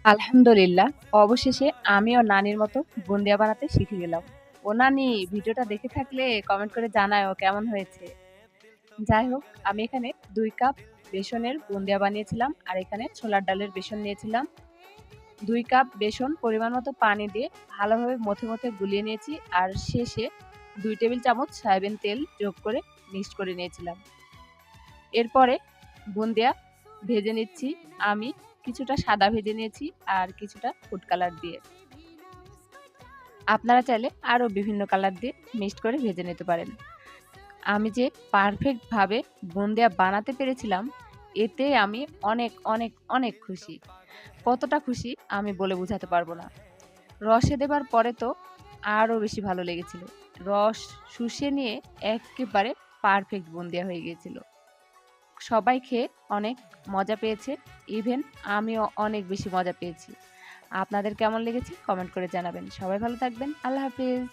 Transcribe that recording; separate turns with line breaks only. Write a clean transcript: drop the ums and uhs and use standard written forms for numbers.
আলহামদুলিল্লাহ। অবশেষে আমিও নানির মতো বুন্দিয়া বানাতে শিখে গেলাম। ও নানি, ভিডিওটা দেখে থাকলে কমেন্ট করে জানায়ও কেমন হয়েছে। যাই হোক, আমি এখানে ২ কাপ বেসনের বুন্দিয়া বানিয়েছিলাম আর এখানে ছোলার ডালের বেসন নিয়েছিলাম। ২ কাপ বেসন পরিমাণ মতো পানি দিয়ে ভালোভাবে মথে গুলিয়ে নিয়েছি আর শেষে ২ টেবিল চামচ সয়াবিন তেল যোগ করে মিক্সড করে নিয়েছিলাম। এরপরে বুন্দিয়া ভেজে নিচ্ছি। আমি কিছুটা সাদা ভেজে নিয়েছি আর কিছুটা ফুড কালার দিয়ে। আপনারা চাইলে আরও বিভিন্ন কালার দিয়ে মিক্সড করে ভেজে নিতে পারেন। আমি যে পারফেক্টভাবে বুন্দিয়া বানাতে পেরেছিলাম, এতে আমি অনেক অনেক অনেক খুশি। কতটা খুশি আমি বলে বোঝাতে পারবো না। রসে দেবার পরে তো আরও বেশি ভালো লেগেছিল। রস শুষে নিয়ে একেবারে পারফেক্ট বুন্দিয়া হয়ে গিয়েছিল। সবাই খেয়ে অনেক মজা পেয়েছে। ইভেন আমিও অনেক বেশি মজা পেয়েছি। আপনাদের কেমন লেগেছে কমেন্ট করে জানাবেন। সবাই ভালো থাকবেন। আল্লাহ হাফেজ।